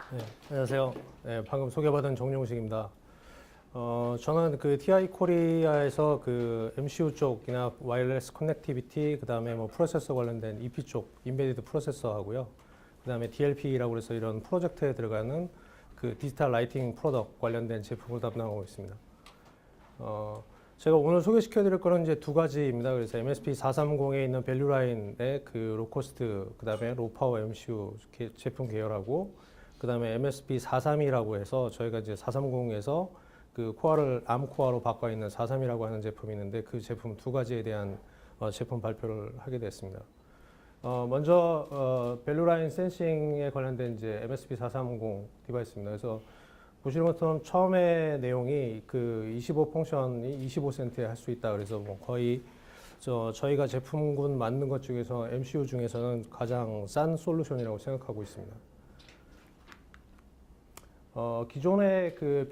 네, 안녕하세요. 네, 방금 소개받은 정용식입니다. 저는 그 TI 코리아에서 그 MCU 쪽이나 와이어리스 커넥티비티, 그 다음에 뭐 프로세서 관련된 EP 쪽, 인베디드 프로세서 하고요. 그 다음에 DLP라고 해서 이런 프로젝트에 들어가는 그 디지털 라이팅 프로덕트 관련된 제품을 담당하고 있습니다. 제가 오늘 소개시켜 드릴 거는 이제 두 가지입니다. 그래서 MSP430에 있는 밸류라인의 그 로코스트, 그 다음에 로파워 MCU 제품 계열하고, 그 다음에 MSP432라고 해서 저희가 이제 430에서 그 코어를 암 코어로 바꿔 있는 432라고 하는 제품이 있는데 그 제품 두 가지에 대한 제품 발표를 하게 됐습니다. 먼저 밸류라인 센싱에 관련된 이제 MSP430 디바이스입니다. 그래서 보시는 것처럼 처음에 내용이 그 25 펑션이 25센트에 할 수 있다. 그래서 뭐 거의 저희가 제품군 만든 것 중에서 MCU 중에서는 가장 싼 솔루션이라고 생각하고 있습니다. 기존의 그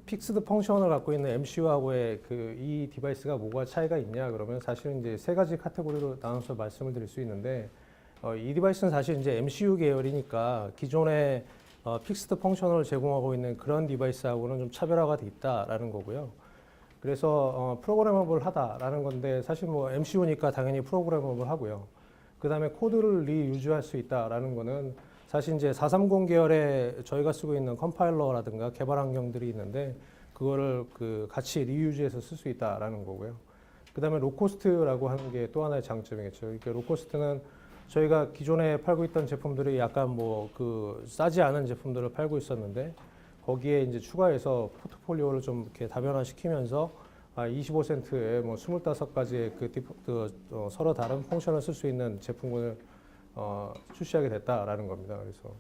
픽스드 펑션을 갖고 있는 MCU하고의 그 이 디바이스가 뭐가 차이가 있냐 그러면 사실은 이제 세 가지 카테고리로 나눠서 말씀을 드릴 수 있는데, 이 디바이스는 사실 이제 MCU 계열이니까 기존의 픽스드 펑션을 제공하고 있는 그런 디바이스하고는 좀 차별화가 돼 있다라는 거고요. 그래서 프로그래머블 하다라는 건데, 사실 뭐 MCU니까 당연히 프로그래머블 하고요. 그 다음에 코드를 리유즈할 수 있다라는 거는 사실 이제 430 계열에 저희가 쓰고 있는 컴파일러라든가 개발 환경들이 있는데 그거를 그 같이 리유즈해서 쓸 수 있다라는 거고요. 그 다음에 로코스트라고 하는 게 또 하나의 장점이겠죠. 이렇게 로코스트는 저희가 기존에 팔고 있던 제품들이 약간 뭐 그 싸지 않은 제품들을 팔고 있었는데 거기에 이제 추가해서 포트폴리오를 좀 이렇게 다변화시키면서 25센트에 뭐 25가지의 서로 다른 펑션을 쓸 수 있는 제품을 출시하게 됐다라는 겁니다. 그래서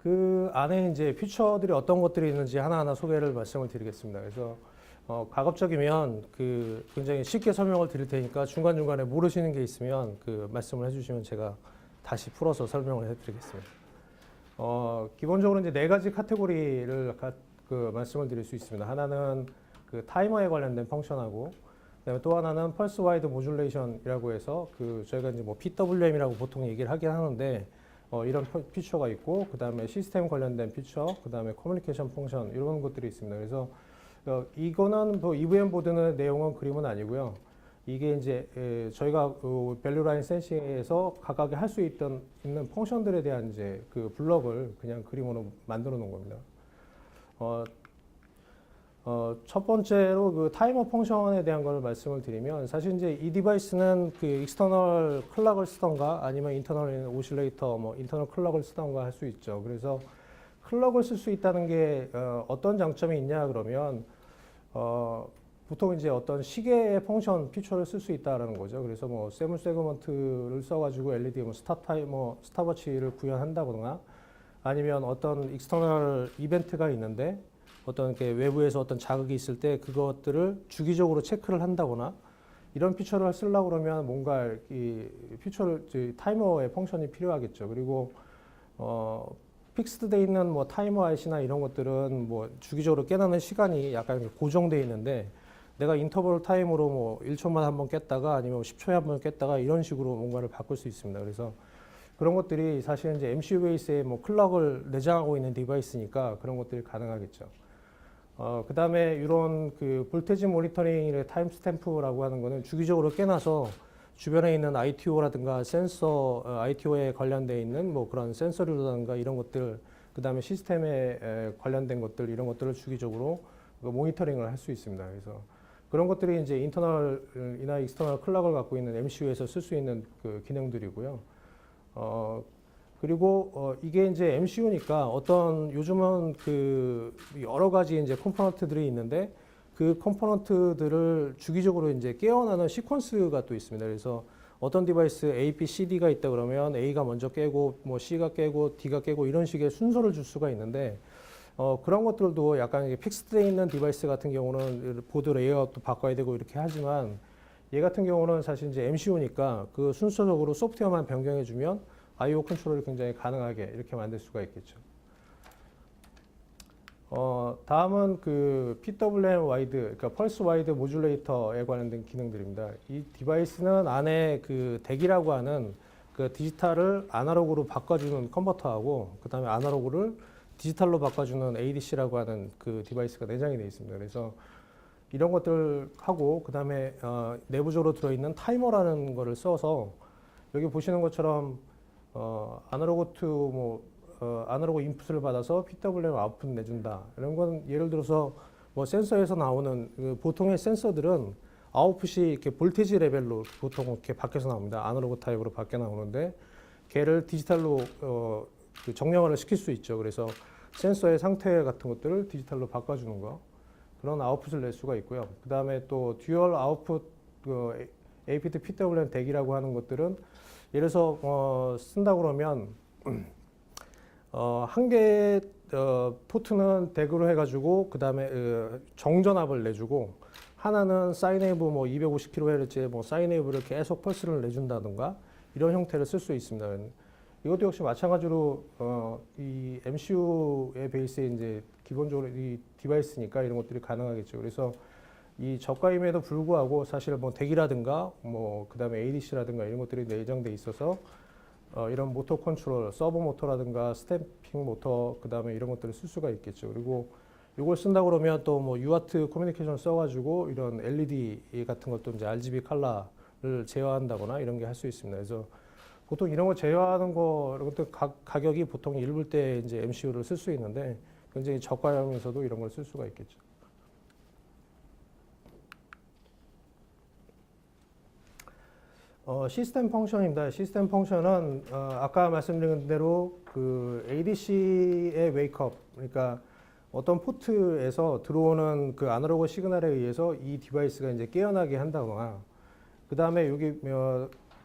그 안에 이제 피처들이 어떤 것들이 있는지 하나하나 소개를 말씀을 드리겠습니다. 그래서 가급적이면 그 굉장히 쉽게 설명을 드릴 테니까 중간중간에 모르시는 게 있으면 그 말씀을 해주시면 제가 다시 풀어서 설명을 해드리겠습니다. 기본적으로 이제 네 가지 카테고리를 그 말씀을 드릴 수 있습니다. 하나는 그 타이머에 관련된 펑션하고, 그다음에 또 하나는 펄스 와이드 모듈레이션이라고 해서 그 저희가 이제 뭐 PWM이라고 보통 얘기를 하긴 하는데 이런 피처가 있고, 그다음에 시스템 관련된 피처, 그다음에 커뮤니케이션 펑션 이런 것들이 있습니다. 그래서 이거는 뭐 EVM 보드의 내용은 그림은 아니고요. 이게 이제 저희가 그 밸류라인 센싱에서 각각에 할 수 있는 펑션들에 대한 이제 그 블럭을 그냥 그림으로 만들어 놓은 겁니다. 첫 번째로 그 타이머 펑션에 대한 걸 말씀을 드리면, 사실 이제 이 디바이스는 그 익스터널 클럭을 쓰던가 아니면 인터널 오실레이터, 뭐 인터널 클럭을 쓰던가 할 수 있죠. 그래서 클럭을 쓸 수 있다는 게 어떤 장점이 있냐 그러면 보통 이제 어떤 시계의 펑션 피처를 쓸 수 있다라는 거죠. 그래서 뭐 세븐 세그먼트를 써가지고 LED 뭐 스탑워치를 구현한다거나, 아니면 어떤 익스터널 이벤트가 있는데 어떤 이렇게 외부에서 어떤 자극이 있을 때 그것들을 주기적으로 체크를 한다거나, 이런 피처를 쓰려고 그러면 뭔가 이 피처를 타이머의 펑션이 필요하겠죠. 그리고 픽스드 돼 있는 뭐 타이머 IC나 이런 것들은 뭐 주기적으로 깨나는 시간이 약간 고정돼 있는데, 내가 인터벌 타임으로 뭐 1초만 한번 깼다가 아니면 10초에 한번 깼다가 이런 식으로 뭔가를 바꿀 수 있습니다. 그래서 그런 것들이 사실 이제 MCU 베이스에 뭐 클럭을 내장하고 있는 디바이스니까 그런 것들이 가능하겠죠. 그 다음에 이런 그 볼테지 모니터링의 타임 스탬프라고 하는 거는 주기적으로 깨나서 주변에 있는 ITO라든가 센서, ITO에 관련되어 있는 뭐 그런 센서류라든가 이런 것들, 그 다음에 시스템에 관련된 것들, 이런 것들을 주기적으로 모니터링을 할 수 있습니다. 그래서 그런 것들이 이제 인터널이나 익스터널 클럭을 갖고 있는 MCU에서 쓸 수 있는 그 기능들이고요. 그리고 이게 이제 MCU니까 어떤 요즘은 그 여러 가지 이제 컴포넌트들이 있는데 그 컴포넌트들을 주기적으로 이제 깨어나는 시퀀스가 또 있습니다. 그래서 어떤 디바이스 A, B, C, D가 있다 그러면 A가 먼저 깨고 뭐 C가 깨고 D가 깨고 이런 식의 순서를 줄 수가 있는데, 그런 것들도 약간 픽스되어 있는 디바이스 같은 경우는 보드 레이아웃도 바꿔야 되고 이렇게 하지만, 얘 같은 경우는 사실 이제 MCU니까 그 순서적으로 소프트웨어만 변경해주면 I/O 컨트롤이 굉장히 가능하게 이렇게 만들 수가 있겠죠. 다음은 그 PWM 와이드, 그러니까 펄스 와이드 모듈레이터에 관련된 기능들입니다. 이 디바이스는 안에 그 덱이라고 하는 그 디지털을 아날로그로 바꿔주는 컨버터하고 그다음에 아날로그를 디지털로 바꿔주는 ADC라고 하는 그 디바이스가 내장이 되어 있습니다. 그래서 이런 것들 하고 그다음에 내부적으로 들어있는 타이머라는 거를 써서 여기 보시는 것처럼 아날로그 투 아날로그 인풋을 받아서 PWM 아웃풋 내준다. 이런 건 예를 들어서 뭐 센서에서 나오는 그 보통의 센서들은 아웃풋이 이렇게 볼테지 레벨로 보통 이렇게 밖에서 나옵니다. 아날로그 타입으로 밖에 나오는데 걔를 디지털로 그 정량화를 시킬 수 있죠. 그래서 센서의 상태 같은 것들을 디지털로 바꿔주는 거 그런 아웃풋을 낼 수가 있고요. 그 다음에 또 듀얼 아웃풋 그 APT PWM 대기라고 하는 것들은 예를 들어서 쓴다 그러면 한 개의 포트는 대그로 해가지고 그 다음에 정전압을 내주고 하나는 사인웨이브 뭐 250kHz의 뭐 사인웨이브를 계속 펄스를 내준다든가 이런 형태를 쓸 수 있습니다. 이것도 역시 마찬가지로 이 MCU의 베이스에 이제 기본적으로 이 디바이스니까 이런 것들이 가능하겠죠. 그래서 이 저가임에도 불구하고 사실 뭐 대기라든가 뭐 그다음에 ADC라든가 이런 것들이 내장돼 있어서 이런 모터 컨트롤, 서버 모터라든가 스탬핑 모터 그다음에 이런 것들을 쓸 수가 있겠죠. 그리고 이걸 쓴다 그러면 또 뭐 UART 커뮤니케이션 써가지고 이런 LED 같은 것도 이제 RGB 컬러를 제어한다거나 이런 게 할 수 있습니다. 그래서 보통 이런 거 제어하는 거 이런 것도 가격이 보통 일부 때 이제 MCU를 쓸 수 있는데 굉장히 저가형에서도 이런 걸 쓸 수가 있겠죠. 시스템 펑션입니다. 시스템 펑션은 아까 말씀드린 대로 그 ADC의 웨이크업, 그러니까 어떤 포트에서 들어오는 그 아날로그 시그널에 의해서 이 디바이스가 이제 깨어나게 한다거나, 그 다음에 여기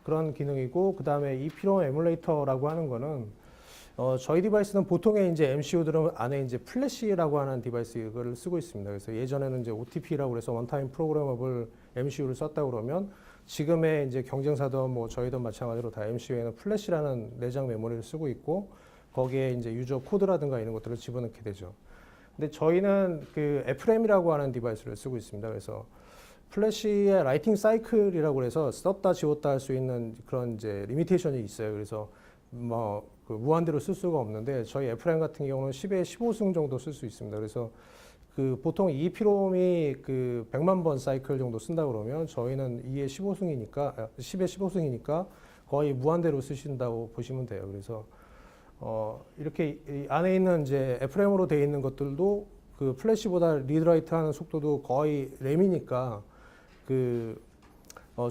그런 기능이고, 그 다음에 EEPROM 에뮬레이터라고 하는 거는 저희 디바이스는 보통의 이제 MCU들은 안에 이제 플래시라고 하는 디바이스를 쓰고 있습니다. 그래서 예전에는 이제 OTP라고 해서 원타임 프로그래머블 MCU를 썼다 그러면 지금의 이제 경쟁사도 뭐 저희도 마찬가지로 다 MCU에는 플래시라는 내장 메모리를 쓰고 있고 거기에 이제 유저 코드라든가 이런 것들을 집어넣게 되죠. 근데 저희는 그 FRAM이라고 하는 디바이스를 쓰고 있습니다. 그래서 플래시의 라이팅 사이클이라고 해서 썼다 지웠다 할 수 있는 그런 이제 리미테이션이 있어요. 그래서 뭐 그 무한대로 쓸 수가 없는데 저희 FRAM 같은 경우는 10에 15승 정도 쓸 수 있습니다. 그래서 그 보통 EEPROM이 그 100만 번 사이클 정도 쓴다 그러면 저희는 2에 15승이니까 10에 15승이니까 거의 무한대로 쓰신다고 보시면 돼요. 그래서 이렇게 이 안에 있는 이제 FRAM으로 되어 있는 것들도 그 플래시보다 리드라이트 하는 속도도 거의 램이니까 그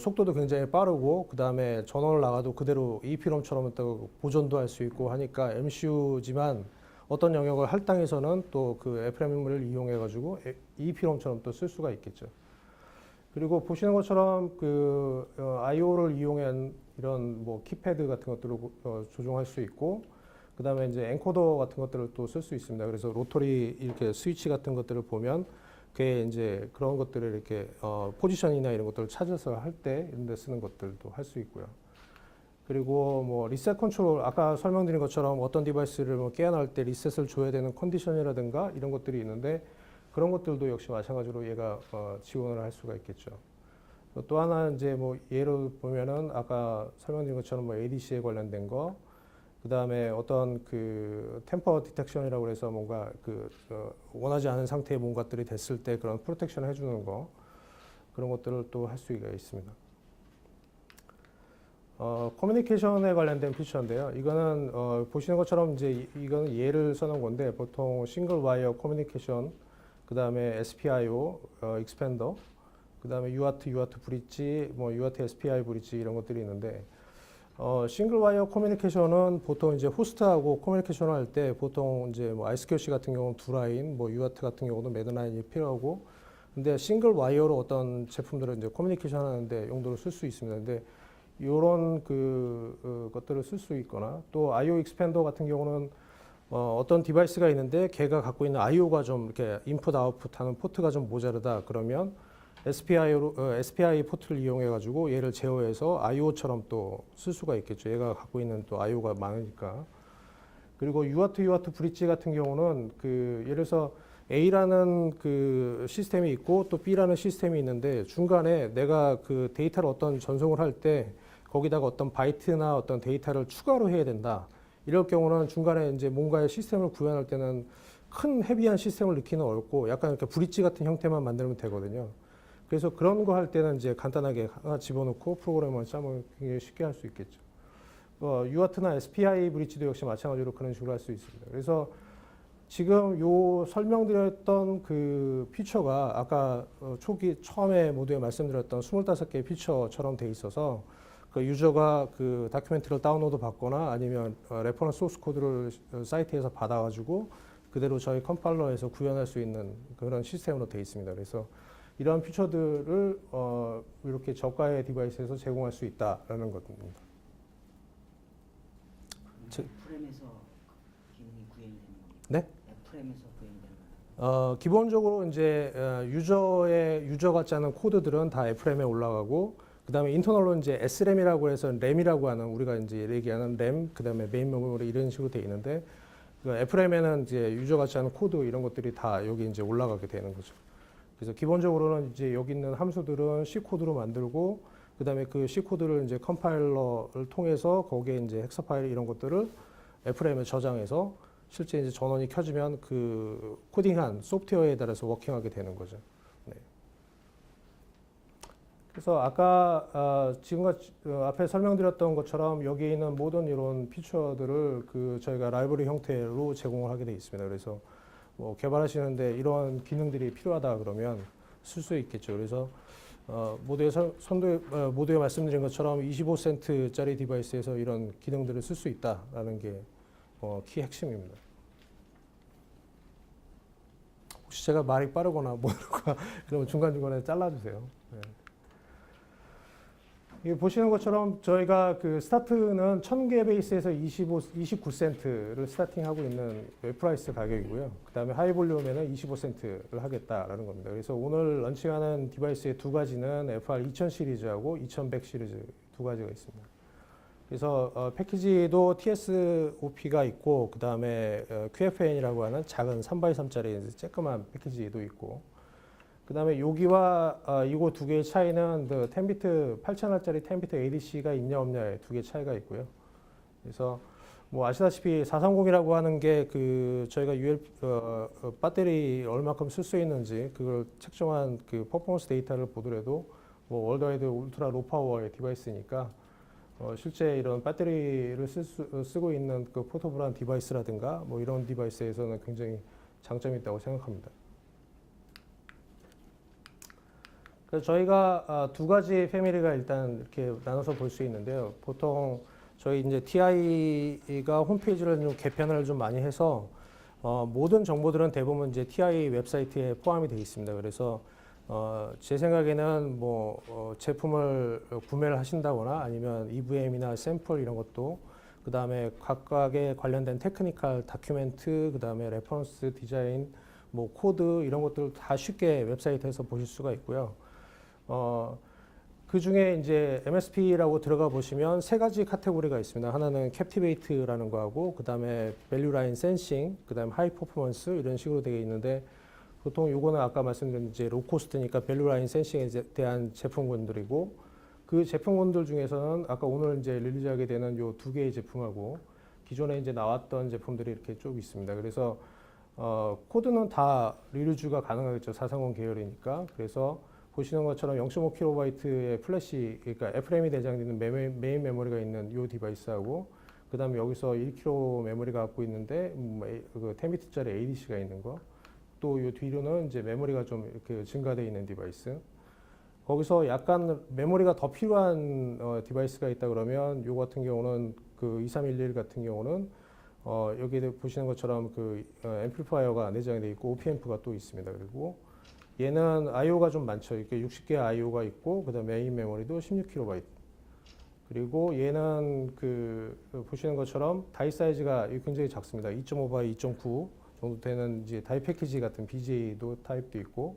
속도도 굉장히 빠르고 그 다음에 전원을 나가도 그대로 EEPROM처럼 보존도 할 수 있고 하니까 MCU지만 어떤 영역을 할당해서는 또 그 FRAM을 이용해 가지고 EEPROM처럼 또 쓸 수가 있겠죠. 그리고 보시는 것처럼 그 I/O를 이용한 이런 뭐 키패드 같은 것들을 조종할 수 있고, 그 다음에 이제 엔코더 같은 것들을 또 쓸 수 있습니다. 그래서 로터리 이렇게 스위치 같은 것들을 보면 그게 이제 그런 것들을 이렇게 포지션이나 이런 것들을 찾아서 할 때 이런 데 쓰는 것들도 할 수 있고요. 그리고 뭐 리셋 컨트롤, 아까 설명드린 것처럼 어떤 디바이스를 뭐 깨어날 때 리셋을 줘야 되는 컨디션이라든가 이런 것들이 있는데 그런 것들도 역시 마찬가지로 얘가 지원을 할 수가 있겠죠. 또 하나 이제 뭐 예로 보면은 아까 설명드린 것처럼 뭐 ADC에 관련된 거, 그 다음에 어떤 그 템퍼 디텍션이라고 해서 뭔가 그 원하지 않은 상태의 뭔가들이 됐을 때 그런 프로텍션을 해주는 거, 그런 것들을 또 할 수가 있습니다. 커뮤니케이션에 관련된 피처인데요. 이거는 보시는 것처럼 이제 이거는 예를 써놓은 건데 보통 싱글 와이어 커뮤니케이션, 그 다음에 SPIO 익스펜더, 그 다음에 UART 브릿지, 뭐 UART SPI 브릿지 이런 것들이 있는데 싱글 와이어 커뮤니케이션은 보통 이제 호스트하고 커뮤니케이션을 할 때 보통 이제 뭐 I2QC 같은 경우는 두 라인, 뭐 UART 같은 경우는 매드 라인이 필요하고, 근데 싱글 와이어로 어떤 제품들은 이제 커뮤니케이션 하는데 용도로 쓸 수 있습니다. 근데 이런 것들을 쓸 수 있거나 또 I/O 익스펜더 같은 경우는 어떤 디바이스가 있는데 걔가 갖고 있는 I/O가 좀 이렇게 인풋 아웃풋 하는 포트가 좀 모자르다 그러면 SPI 포트를 이용해 가지고 얘를 제어해서 I/O처럼 또 쓸 수가 있겠죠. 얘가 갖고 있는 또 I/O가 많으니까. 그리고 UART 브릿지 같은 경우는 그 예를 들어서 A라는 그 시스템이 있고 또 B라는 시스템이 있는데 중간에 내가 그 데이터를 어떤 전송을 할 때 거기다가 어떤 바이트나 어떤 데이터를 추가로 해야 된다. 이럴 경우는 중간에 이제 뭔가의 시스템을 구현할 때는 큰 헤비한 시스템을 넣기는 어렵고 약간 이렇게 브릿지 같은 형태만 만들면 되거든요. 그래서 그런 거 할 때는 이제 간단하게 하나 집어넣고 프로그램을 짜면 굉장히 쉽게 할 수 있겠죠. UART나 SPI 브릿지도 역시 마찬가지로 그런 식으로 할 수 있습니다. 그래서 지금 요 설명드렸던 그 피처가 아까 초기 처음에 모두에 말씀드렸던 25개의 피처처럼 돼 있어서 그 유저가 그 다큐멘트를 다운로드 받거나 아니면 레퍼런스 소스 코드를 사이트에서 받아가지고 그대로 저희 컴파일러에서 구현할 수 있는 그런 시스템으로 돼 있습니다. 그래서 이러한 피처들을 이렇게 저가의 디바이스에서 제공할 수 있다라는 겁니다. 프렘에서 기능이 구현이 되는 겁니까? 네? 프렘에서 구현이 되는 겁니까? 기본적으로 이제 유저 같지 않은 코드들은 다 F램에 올라가고 그다음에 인터널로 이제 SRAM이라고 해서 램이라고 하는 우리가 이제 얘기하는 램 그다음에 메인 메모리 이런 식으로 돼 있는데 그 F램에는 이제 유저 같지 않은 코드 이런 것들이 다 여기 이제 올라가게 되는 거죠. 그래서 기본적으로는 이제 여기 있는 함수들은 C 코드로 만들고 그다음에 그 C 코드를 이제 컴파일러를 통해서 거기에 이제 헥사 파일 이런 것들을 F램에 저장해서 실제 이제 전원이 켜지면 그 코딩한 소프트웨어에 따라서 워킹하게 되는 거죠. 네. 그래서 아까 지금같이 앞에 설명드렸던 것처럼 여기 있는 모든 이런 피처들을 그 저희가 라이브러리 형태로 제공을 하게 돼 있습니다. 그래서 뭐 개발하시는데 이런 기능들이 필요하다 그러면 쓸 수 있겠죠. 그래서 모두에 말씀드린 것처럼 25센트짜리 디바이스에서 이런 기능들을 쓸 수 있다라는 게 키 핵심입니다. 혹시 제가 말이 빠르거나 모르거나 그러면 중간중간에 잘라주세요. 네. 이 보시는 것처럼 저희가 그 스타트는 1000개 베이스에서 29센트를 스타팅하고 있는 프라이스 가격이고요. 그 다음에 하이 볼륨에는 25센트를 하겠다라는 겁니다. 그래서 오늘 런칭하는 디바이스의 두 가지는 FR 2000 시리즈하고 2100 시리즈 두 가지가 있습니다. 그래서 패키지도 TSOP가 있고 그 다음에 QFN이라고 하는 작은 3x3짜리 쬐끄만 패키지도 있고 그 다음에 여기와 이거 두 개의 차이는 10비트 8000W짜리 10비트 ADC가 있냐 없냐의 두 개의 차이가 있고요. 그래서 뭐 아시다시피 430이라고 하는 게 그 저희가 배터리 얼마큼 쓸 수 있는지 그걸 측정한 그 퍼포먼스 데이터를 보더라도 뭐 월드와이드 울트라 로 파워의 디바이스니까 실제 이런 배터리를 쓰고 있는 그 포터블한 디바이스라든가 뭐 이런 디바이스에서는 굉장히 장점이 있다고 생각합니다. 그래서 저희가 두 가지 패밀리가 일단 이렇게 나눠서 볼 수 있는데요. 보통 저희 이제 TI가 홈페이지를 좀 개편을 좀 많이 해서 모든 정보들은 대부분 이제 TI 웹사이트에 포함이 되어 있습니다. 그래서 제 생각에는 뭐 제품을 구매를 하신다거나 아니면 EVM이나 샘플 이런 것도 그 다음에 각각의 관련된 테크니컬 다큐멘트 그 다음에 레퍼런스 디자인 뭐 코드 이런 것들을 다 쉽게 웹사이트에서 보실 수가 있고요. 그 중에 이제 MSP라고 들어가 보시면 세 가지 카테고리가 있습니다. 하나는 캡티베이트라는 거하고 그 다음에 밸류 라인 센싱 그 다음에 하이 퍼포먼스 이런 식으로 되어 있는데 보통 요거는 아까 말씀드린 이제 로코스트니까 밸류 라인 센싱에 대한 제품군들이고 그 제품군들 중에서는 아까 오늘 이제 릴리즈하게 되는 요 두 개의 제품하고 기존에 이제 나왔던 제품들이 이렇게 쭉 있습니다. 그래서 코드는 다 릴리즈가 가능하겠죠. 430 계열이니까. 그래서 보시는 것처럼 0.5kB의 플래시, 그러니까 F램이 내장되는 메인 메모리가 있는 이 디바이스하고 그 다음에 여기서 1kB 메모리가 갖고 있는데 그 10비트짜리 ADC가 있는 거. 또 이 뒤로는 이제 메모리가 좀 이렇게 증가되어 있는 디바이스. 거기서 약간 메모리가 더 필요한 디바이스가 있다 그러면 요 같은 경우는 그 2311 같은 경우는 여기 보시는 것처럼 그 앰플리파이어가 내장이 되어 있고 OP-앰프가 또 있습니다. 그리고 얘는 I/O가 좀 많죠. 이렇게 60개 I/O가 있고 그다음에 메인 메모리도 16KB. 그리고 얘는 그 보시는 것처럼 다이 사이즈가 굉장히 작습니다. 2.5 x 2.9 정도 되는 이제 다이 패키지 같은 BJ도 타입도 있고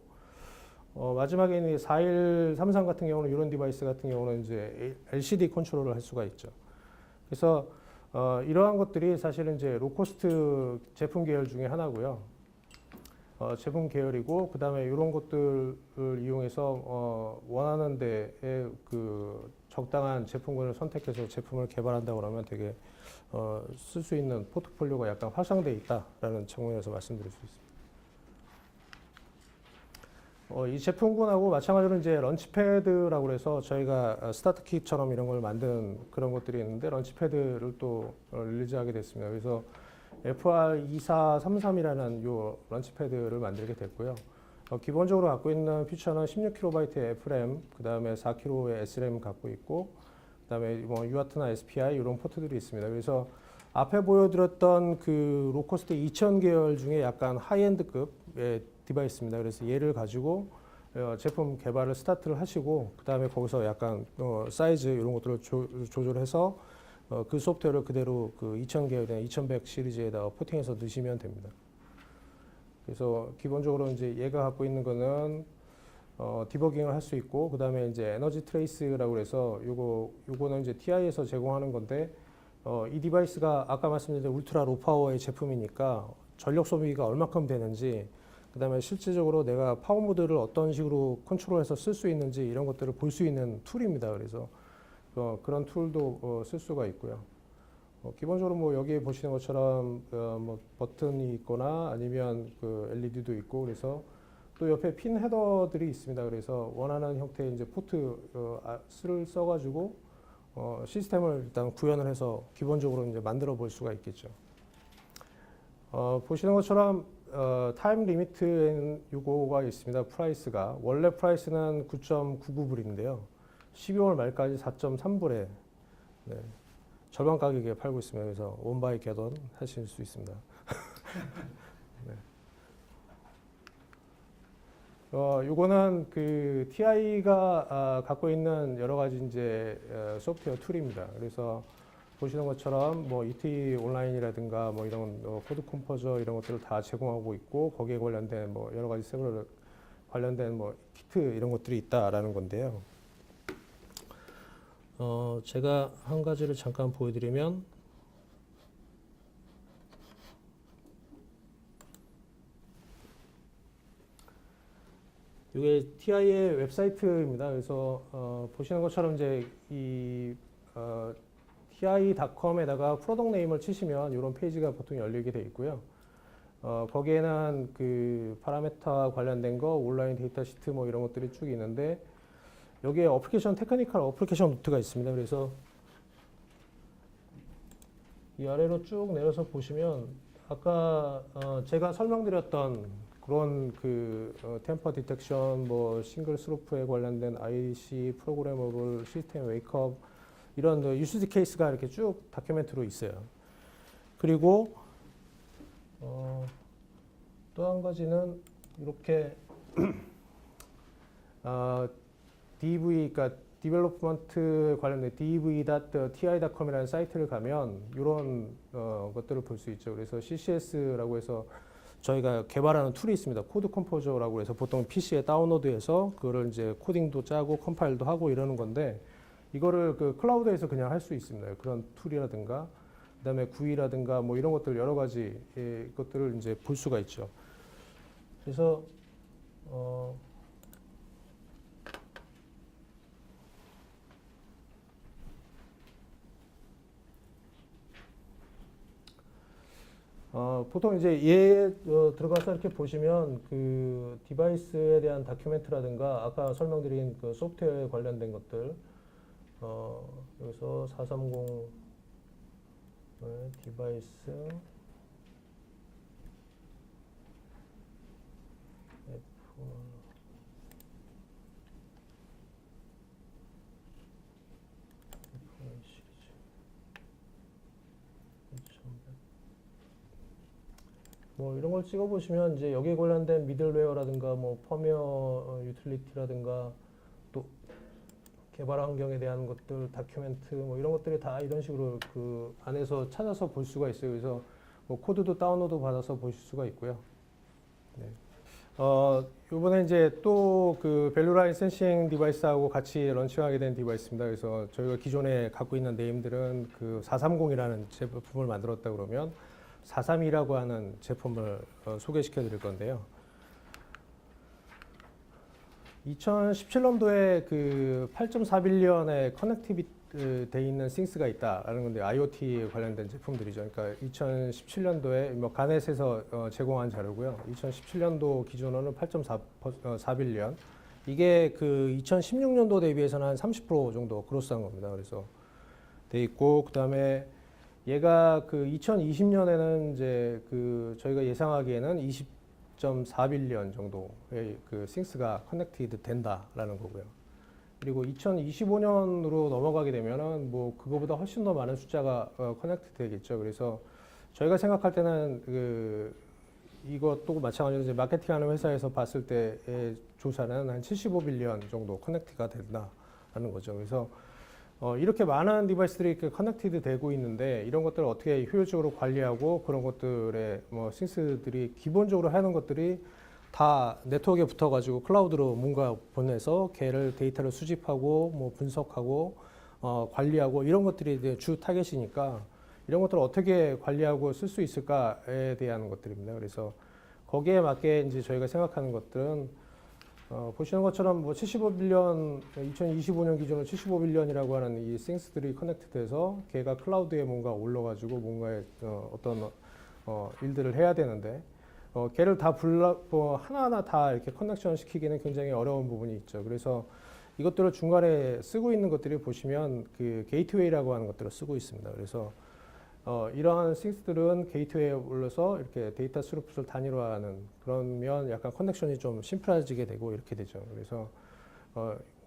마지막에 있는 4133 같은 경우는 이런 디바이스 같은 경우는 이제 LCD 컨트롤을 할 수가 있죠. 그래서 이러한 것들이 사실은 이제 로코스트 제품 계열 중에 하나고요. 제품 계열이고 그다음에 이런 것들을 이용해서 원하는 데에 그 적당한 제품군을 선택해서 제품을 개발한다 그러면 되게 쓸 수 있는 포트폴리오가 약간 확장돼 있다라는 측면에서 말씀드릴 수 있습니다. 이 제품군하고 마찬가지로 이제 런치패드라고 해서 저희가 스타트 킷처럼 이런 걸 만든 그런 것들이 있는데 런치패드를 또 릴리즈하게 됐습니다. 그래서 FR2433이라는 요 런치패드를 만들게 됐고요. 기본적으로 갖고 있는 피처는 16KB의 FRAM, 그 다음에 4KB의 SRAM 갖고 있고, 그 다음에 뭐 UART나 SPI 이런 포트들이 있습니다. 그래서 앞에 보여드렸던 그 로코스트 2000 계열 중에 약간 하이엔드급의 디바이스입니다. 그래서 얘를 가지고 제품 개발을 스타트를 하시고 그 다음에 거기서 약간 사이즈 이런 것들을 조절해서 그 소프트웨어를 그대로 그 2000 계열의 2100 시리즈에다가 포팅해서 넣으시면 됩니다. 그래서 기본적으로 이제 얘가 갖고 있는 거는 디버깅을 할 수 있고 그 다음에 이제 에너지 트레이스라고 해서 요거는 이제 TI에서 제공하는 건데 이 디바이스가 아까 말씀드린 울트라 로 파워의 제품이니까 전력 소비가 얼마큼 되는지 그 다음에 실질적으로 내가 파워 모드를 어떤 식으로 컨트롤해서 쓸 수 있는지 이런 것들을 볼 수 있는 툴입니다. 그래서 그런 툴도 쓸 수가 있고요. 기본적으로 뭐 여기 보시는 것처럼 뭐 버튼이 있거나 아니면 그 LED도 있고 그래서 또 옆에 핀 헤더들이 있습니다. 그래서 원하는 형태의 이제 포트를 써가지고 시스템을 일단 구현을 해서 기본적으로 이제 만들어 볼 수가 있겠죠. 보시는 것처럼 타임 리미트에는 요거가 있습니다. 프라이스가 원래 프라이스는 9.99불인데요. 12월 말까지 4.3불에 절반 가격에 팔고 있습니다. 그래서 원바이 겟원 하실 수 있습니다. 네. 요거는 그 TI가 갖고 있는 여러 가지 이제 소프트웨어 툴입니다. 그래서 보시는 것처럼 뭐 ET 온라인이라든가 뭐 이런 코드 컴포저 이런 것들을 다 제공하고 있고 거기에 관련된 뭐 여러 가지 서버 관련된 뭐 키트 이런 것들이 있다라는 건데요. 제가 한 가지를 잠깐 보여드리면 이게 TI의 웹사이트입니다. 그래서 보시는 것처럼 이제 이 ti.com에다가 프로덕트 네임을 치시면 이런 페이지가 보통 열리게 되어 있고요. 거기에는 그 파라메터 관련된 거, 온라인 데이터 시트 뭐 이런 것들이 쭉 있는데 여기에 어플리케이션 테크니컬 어플리케이션 노트가 있습니다. 그래서 이 아래로 쭉 내려서 보시면 아까 제가 설명드렸던 그런 그 템퍼 디텍션, 뭐 싱글 스루프에 관련된 IC 프로그래머블 시스템 웨이크업 이런 유스지 케이스가 이렇게 쭉 다큐멘트로 있어요. 그리고 또 한 가지는 이렇게 DV, 그러니까 디벨롭먼트 관련된 dv.ti.com이라는 사이트를 가면 이런 것들을 볼 수 있죠. 그래서 CCS라고 해서 저희가 개발하는 툴이 있습니다. 코드 컴포저라고 해서 보통 PC에 다운로드해서 그거를 이제 코딩도 짜고 컴파일도 하고 이러는 건데 이거를 그 클라우드에서 그냥 할 수 있습니다. 그런 툴이라든가 그다음에 GUI라든가 뭐 이런 것들 여러 가지 것들을 이제 볼 수가 있죠. 그래서 보통 이제 얘 들어가서 이렇게 보시면 그 디바이스에 대한 다큐멘트라든가 아까 설명드린 그 소프트웨어에 관련된 것들 여기서 430 디바이스 뭐 이런 걸 찍어 보시면 이제 여기에 관련된 미들웨어라든가 뭐 펌웨어 유틸리티라든가 또 개발 환경에 대한 것들 다큐멘트 뭐 이런 것들이 다 이런 식으로 그 안에서 찾아서 볼 수가 있어요. 그래서 뭐 코드도 다운로드 받아서 보실 수가 있고요. 네. 이번에 이제 또 그 밸류라인 센싱 디바이스하고 같이 런칭하게 된 디바이스입니다. 그래서 저희가 기존에 갖고 있는 네임들은 그 430이라는 제품을 만들었다 그러면 432라고 하는 제품을 소개시켜 드릴 건데요. 2017년도에 그 8.4빌리언의 커넥티비 돼 있는 싱스가 있다라는 건데 IoT 관련된 제품들이죠. 그러니까 2017년도에 뭐 가넷에서 제공한 자료고요. 2017년도 기준으로는 8.4빌리언. 이게 그 2016년도 대비해서는 한 30% 정도 그로스한 겁니다. 그래서 돼 있고 그다음에 얘가 그 2020년에는 이제 그 저희가 예상하기에는 20.4빌리언 정도의 그 싱스가 커넥티드 된다라는 거고요. 그리고 2025년으로 넘어가게 되면은 뭐 그거보다 훨씬 더 많은 숫자가 커넥트 되겠죠. 그래서 저희가 생각할 때는 그 이것도 마찬가지로 이제 마케팅하는 회사에서 봤을 때의 조사는 한 75빌리언 정도 커넥트가 된다라는 거죠. 그래서 이렇게 많은 디바이스들이 이렇게 커넥티드 되고 있는데 이런 것들을 어떻게 효율적으로 관리하고 그런 것들의 뭐 싱스들이 기본적으로 하는 것들이 다 네트워크에 붙어가지고 클라우드로 뭔가 보내서 걔를 데이터를 수집하고 뭐 분석하고 관리하고 이런 것들이 이제 주 타겟이니까 이런 것들을 어떻게 관리하고 쓸 수 있을까에 대한 것들입니다. 그래서 거기에 맞게 이제 저희가 생각하는 것들은 보시는 것처럼 뭐 75빌리언 2025년 기준으로 75빌리언이라고 하는 이 싱스들이 커넥트돼서 걔가 클라우드에 뭔가 올라가지고 뭔가의 어떤 일들을 해야 되는데. 걔를 다 하나하나 다 이렇게 커넥션 시키기는 굉장히 어려운 부분이 있죠. 그래서 이것들을 중간에 쓰고 있는 것들이 보시면 그 게이트웨이라고 하는 것들을 쓰고 있습니다. 그래서 이러한 싱스들은 게이트웨이에 올려서 이렇게 데이터 스루풋을 단위화하는 그러면 약간 커넥션이 좀 심플해지게 되고 이렇게 되죠. 그래서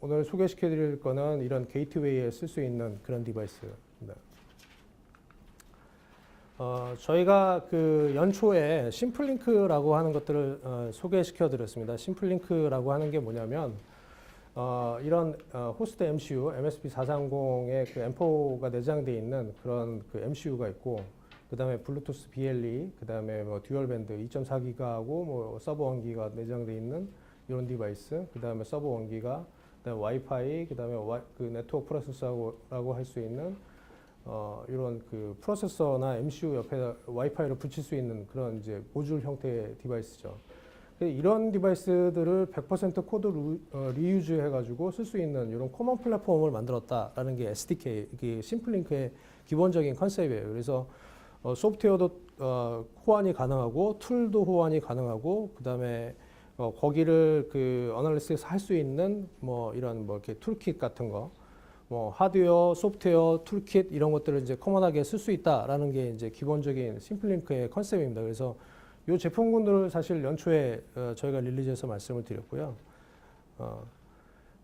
오늘 소개시켜 드릴 거는 이런 게이트웨이에 쓸 수 있는 그런 디바이스입니다. 저희가 그 연초에 심플링크라고 하는 것들을 소개시켜 드렸습니다. 심플링크라고 하는 게 뭐냐면 이런 호스트 MCU, MSP430에 그 M4가 내장되어 있는 그런 그 MCU가 있고 그 다음에 블루투스 BLE, 그 다음에 뭐 듀얼 밴드 2.4기가하고 뭐 서버 1기가 내장되어 있는 이런 디바이스, 그 다음에 서버 1기가, 그 다음에 와이파이, 그 다음에 그 네트워크 프로세서라고 할 수 있는 이런 그 프로세서나 MCU 옆에 와이파이를 붙일 수 있는 그런 이제 모듈 형태의 디바이스죠. 이런 디바이스들을 100% 코드 리유즈 해가지고 쓸 수 있는 이런 코먼 플랫폼을 만들었다라는 게 SDK, 이게 심플링크의 기본적인 컨셉이에요. 그래서 소프트웨어도 호환이 가능하고 툴도 호환이 가능하고 그 다음에 거기를 그 어널리시스 할 수 있는 뭐 이런 뭐 이렇게 툴킷 같은 거. 뭐 하드웨어, 소프트웨어, 툴킷 이런 것들을 이제 커먼하게 쓸 수 있다라는 게 이제 기본적인 심플링크의 컨셉입니다. 그래서 이 제품군들을 사실 연초에 저희가 릴리즈해서 말씀을 드렸고요.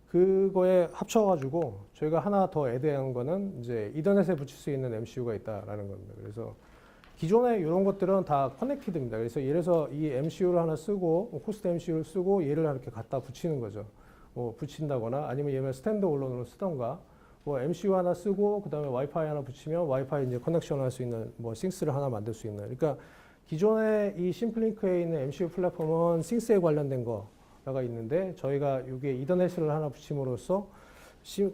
그거에 합쳐가지고 저희가 하나 더 애드한 거는 이제 이더넷에 붙일 수 있는 MCU가 있다라는 겁니다. 그래서 기존에 이런 것들은 다 커넥티드입니다. 그래서 예를 들어서 이 MCU를 하나 쓰고 호스트 MCU를 쓰고 얘를 이렇게 갖다 붙이는 거죠. 뭐 붙인다거나 아니면 얘를 스탠드 언론으로 쓰던가 뭐 MCU 하나 쓰고 그다음에 와이파이 하나 붙이면 와이파이 이제 커넥션 할 수 있는 뭐 싱스를 하나 만들 수 있는. 그러니까 기존에 이 심플링크에 있는 MCU 플랫폼은 싱스에 관련된 거가 있는데 저희가 이게 이더넷을 하나 붙임으로써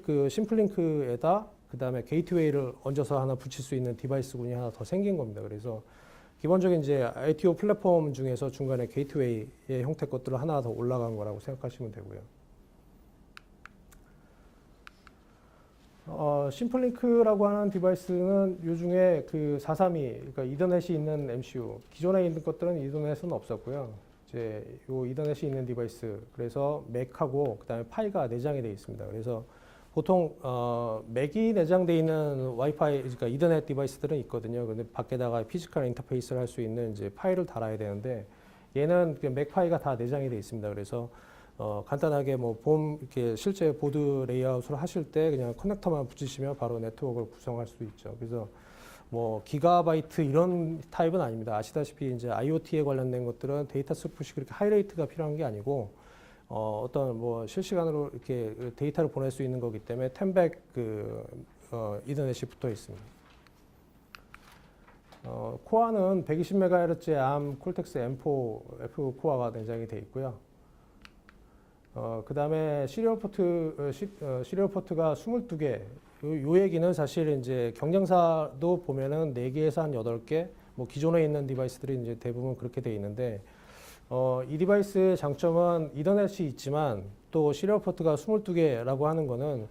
그 심플링크에다 그다음에 게이트웨이를 얹어서 하나 붙일 수 있는 디바이스군이 하나 더 생긴 겁니다. 그래서 기본적인 이제 ITO 플랫폼 중에서 중간에 게이트웨이의 형태 것들을 하나 더 올라간 거라고 생각하시면 되고요. 심플링크라고 하는 디바이스는 요중에 그 432, 그러니까 이더넷이 있는 MCU, 기존에 있는 것들은 이더넷은 없었고요. 이제 요 이더넷이 있는 디바이스, 그래서 맥하고 그다음에 파이가 내장이 되어 있습니다. 그래서 보통 맥이 내장되어 있는 와이파이, 그러니까 이더넷 디바이스들은 있거든요. 근데 밖에다가 피지컬 인터페이스를 할 수 있는 이제 파이를 달아야 되는데 얘는 맥 파이가 다 내장이 되어 있습니다. 그래서 간단하게 뭐 이렇게 실제 보드 레이아웃을 하실 때 그냥 커넥터만 붙이시면 바로 네트워크를 구성할 수 있죠. 그래서 뭐 기가바이트 이런 타입은 아닙니다. 아시다시피 이제 IoT에 관련된 것들은 데이터 스푸시 그렇게 하이레이트가 필요한 게 아니고 어떤 뭐 실시간으로 이렇게 데이터를 보낼 수 있는 거기 때문에 10백 이더넷이 붙어 있습니다. 코어는 120MHz의 ARM 콜텍스 M4 F 코어가 내장이 되어 있고요. 그 다음에 시리얼 포트가 22개. 요 얘기는 사실 이제 경쟁사도 보면은 4개에서 한 8개, 뭐 기존에 있는 디바이스들이 이제 대부분 그렇게 돼 있는데, 이 디바이스의 장점은 이더넷이 있지만 또 시리얼 포트가 22개라고 하는 거는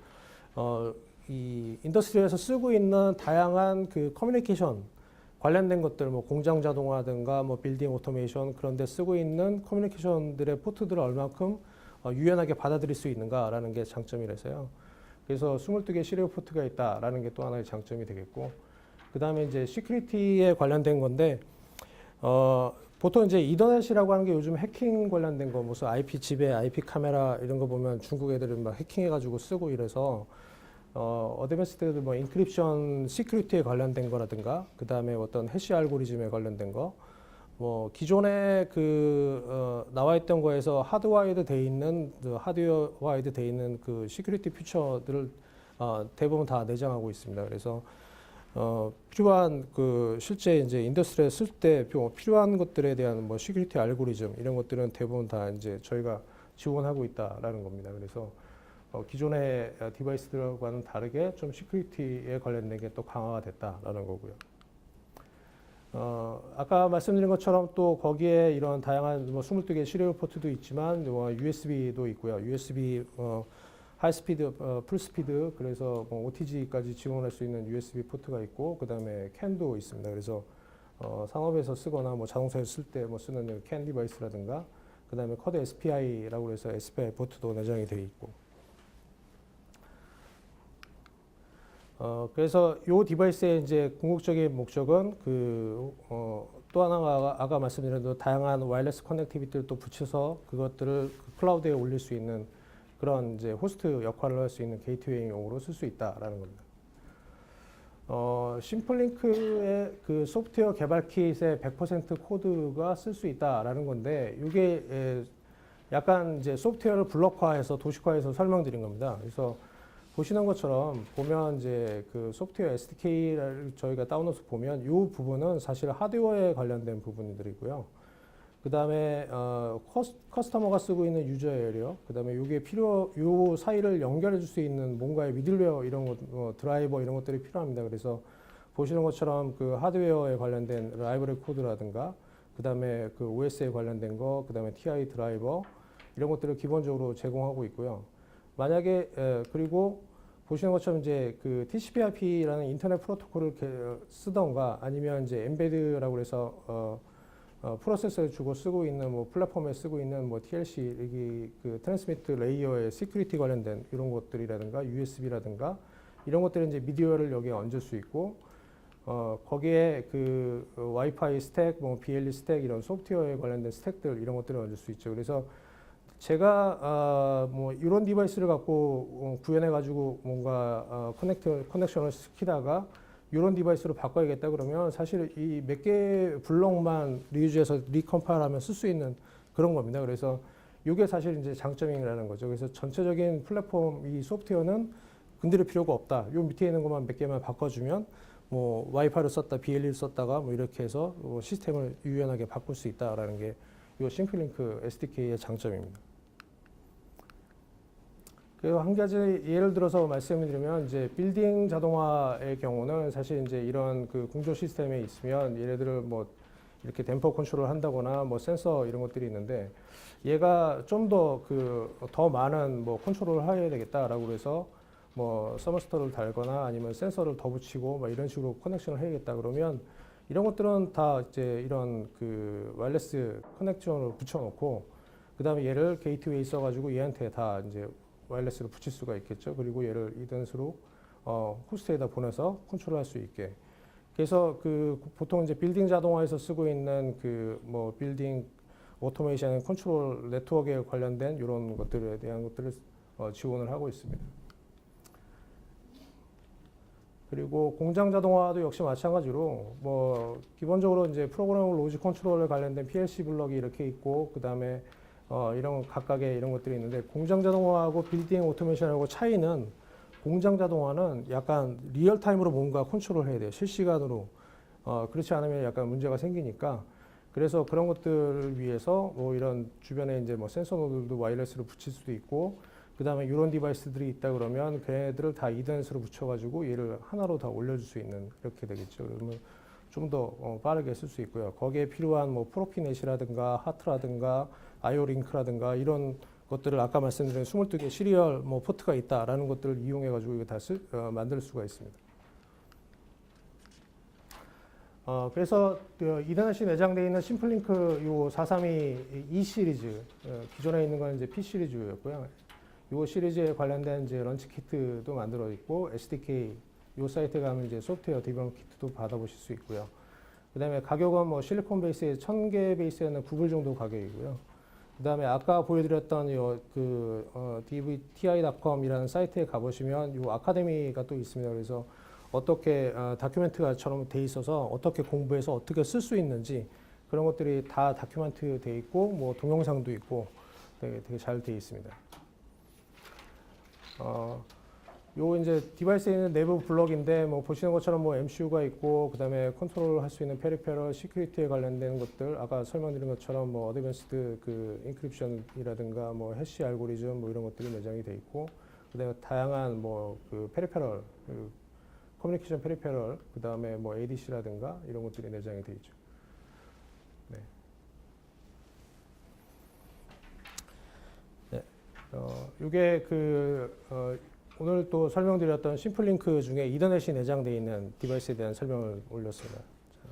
이 인더스트리에서 쓰고 있는 다양한 그 커뮤니케이션 관련된 것들, 뭐 공장 자동화든가 뭐 빌딩 오토메이션 그런 데 쓰고 있는 커뮤니케이션들의 포트들을 얼만큼 유연하게 받아들일 수 있는가라는 게 장점이라서요. 그래서 22개 시리얼 포트가 있다라는 게 또 하나의 장점이 되겠고, 그 다음에 이제 시큐리티에 관련된 건데, 보통 이제 이더넷이라고 하는 게 요즘 해킹 관련된 거, 무슨 IP 지배, IP 카메라 이런 거 보면 중국 애들은 막 해킹해가지고 쓰고 이래서 어드밴스드 뭐 인크립션 시큐리티에 관련된 거라든가, 그 다음에 어떤 해시 알고리즘에 관련된 거, 뭐 기존에 나와 있던 거에서 하드와이드 돼 있는 하드웨어와이드 돼 있는 그 시큐리티 피처들을 대부분 다 내장하고 있습니다. 그래서 필요한 실제 이제 인더스트리에 쓸 때 필요한 것들에 대한 뭐 시큐리티 알고리즘 이런 것들은 대부분 다 이제 저희가 지원하고 있다라는 겁니다. 그래서 기존의 디바이스들과는 다르게 좀 시큐리티에 관련된 게 또 강화가 됐다라는 거고요. 아까 말씀드린 것처럼 또 거기에 이런 다양한 뭐 22개 시리얼 포트도 있지만 뭐 USB도 있고요. USB 하이스피드, 풀스피드, 그래서 뭐 OTG까지 지원할 수 있는 USB 포트가 있고, 그 다음에 캔도 있습니다. 그래서 상업에서 쓰거나 뭐 자동차에서 쓸 때 뭐 쓰는 캔 디바이스라든가, 그 다음에 쿼드 SPI라고 해서 SPI 포트도 내장이 되어 있고. 그래서 이 디바이스의 이제 궁극적인 목적은 또 하나가 아까 말씀드린 대로 다양한 와이어리스 커넥티비티를 또 붙여서 그것들을 클라우드에 올릴 수 있는 그런 이제 호스트 역할을 할 수 있는 게이트웨이용으로 쓸 수 있다라는 겁니다. 심플링크의 그 소프트웨어 개발 킷의 100% 코드가 쓸 수 있다라는 건데, 이게 약간 이제 소프트웨어를 블록화해서 도식화해서 설명드린 겁니다. 그래서 보시는 것처럼 보면 이제 그 소프트웨어 SDK를 저희가 다운로드 보면 이 부분은 사실 하드웨어에 관련된 부분들이고요. 그 다음에 커스터머가 쓰고 있는 유저 에리어, 그 다음에 이게 요 사이를 연결해 줄 수 있는 뭔가의 미들웨어 이런 것, 드라이버 이런 것들이 필요합니다. 그래서 보시는 것처럼 그 하드웨어에 관련된 라이브러리 코드라든가, 그 다음에 그 OS에 관련된 거, 그 다음에 TI 드라이버 이런 것들을 기본적으로 제공하고 있고요. 만약에 그리고 보시는 것처럼 이제 그 TCP/IP라는 인터넷 프로토콜을 쓰던가, 아니면 이제 엠베드라고 해서 프로세서에 주고 쓰고 있는 뭐 플랫폼에 쓰고 있는 뭐 TLC 여기 그 트랜스미트 레이어의 시큐리티 관련된 이런 것들이라든가 USB라든가 이런 것들은 이제 미디어를 여기에 얹을 수 있고, 거기에 그 와이파이 스택, 뭐 BLE 스택 이런 소프트웨어에 관련된 스택들 이런 것들을 얹을 수 있죠. 그래서 제가 뭐 이런 디바이스를 갖고 구현해 가지고 뭔가 커넥션을 시키다가 이런 디바이스로 바꿔야겠다 그러면 사실 이 몇 개 블록만 리유즈해서 리컴파일하면 쓸 수 있는 그런 겁니다. 그래서 이게 사실 이제 장점이라는 거죠. 그래서 전체적인 플랫폼 이 소프트웨어는 건드릴 필요가 없다. 요 밑에 있는 것만 몇 개만 바꿔주면 뭐 와이파이를 썼다, BLE를 썼다가 뭐 이렇게 해서 시스템을 유연하게 바꿀 수 있다라는 게 이 심플링크 SDK의 장점입니다. 그리고 한 가지 예를 들어서 말씀을 드리면 이제 빌딩 자동화의 경우는 사실 이제 이런 그 공조 시스템에 있으면 얘네들을 뭐 이렇게 댐퍼 컨트롤을 한다거나 뭐 센서 이런 것들이 있는데, 얘가 좀 더 많은 뭐 컨트롤을 해야 되겠다라고 해서 뭐 서머스터를 달거나 아니면 센서를 더 붙이고 뭐 이런 식으로 커넥션을 해야겠다 그러면 이런 것들은 다 이제 이런 그 와이어리스 커넥션을 붙여놓고, 그 다음에 얘를 게이트웨이 써가지고 얘한테 다 이제 와이어리스로 붙일 수가 있겠죠. 그리고 얘를 이던스로 호스트에다 보내서 컨트롤할 수 있게. 그래서 그 보통 이제 빌딩 자동화에서 쓰고 있는 그 뭐 빌딩 오토메이션 컨트롤 네트워크에 관련된 이런 것들에 대한 것들을 지원을 하고 있습니다. 그리고 공장 자동화도 역시 마찬가지로 뭐 기본적으로 이제 프로그래밍 로직 컨트롤에 관련된 PLC 블럭이 이렇게 있고, 그 다음에 이런 각각의 이런 것들이 있는데, 공장 자동화하고 빌딩 오토메이션하고 차이는, 공장 자동화는 약간 리얼타임으로 뭔가 컨트롤 해야 돼요. 실시간으로. 그렇지 않으면 약간 문제가 생기니까, 그래서 그런 것들을 위해서 뭐 이런 주변에 이제 뭐 센서 노드도 와이어리스로 붙일 수도 있고, 그 다음에 이런 디바이스들이 있다 그러면 걔네들을 다 이더넷으로 붙여가지고 얘를 하나로 다 올려줄 수 있는, 이렇게 되겠죠. 그러면 좀 더 빠르게 쓸 수 있고요. 거기에 필요한 뭐 프로피넷이라든가 하트라든가 아이오링크라든가 이런 것들을 아까 말씀드린 22개 시리얼 뭐 포트가 있다라는 것들을 이용해 가지고 이거 다 만들 수가 있습니다. 그래서 이더넷이 내장되어 있는 심플링크 요 432 E 시리즈, 기존에 있는 건 이제 P 시리즈였고요. 요 시리즈에 관련된 이제 런치 키트도 만들어 있고 SDK 요 사이트에 가면 이제 소프트웨어 디버그 키트도 받아보실 수 있고요. 그다음에 가격은 뭐 실리콘 베이스에 1000개 베이스에는 9불 정도 가격이고요. 그다음에 아까 보여드렸던 dvti.com이라는 사이트에 가보시면 요 아카데미가 또 있습니다. 그래서 어떻게 다큐멘트처럼 돼 있어서 어떻게 공부해서 어떻게 쓸 수 있는지 그런 것들이 다 다큐멘트 돼 있고 뭐 동영상도 있고 되게 잘 돼 있습니다. 요 이제 디바이스에 있는 내부 블럭인데 뭐 보시는 것처럼 뭐 MCU가 있고 그다음에 컨트롤 할 수 있는 페리페럴, 시큐리티에 관련된 것들 아까 설명드린 것처럼 뭐 어드밴스드 그 인크립션이라든가 뭐 해시 알고리즘 뭐 이런 것들이 내장이 돼 있고 그다음에 다양한 뭐 그 페리페럴 커뮤니케이션 페리페럴 그다음에 뭐 ADC라든가 이런 것들이 내장이 돼 있죠. 네. 네. 이게 오늘 또 설명드렸던 심플링크 중에 이더넷이 내장되어 있는 디바이스에 대한 설명을 올렸습니다. 자,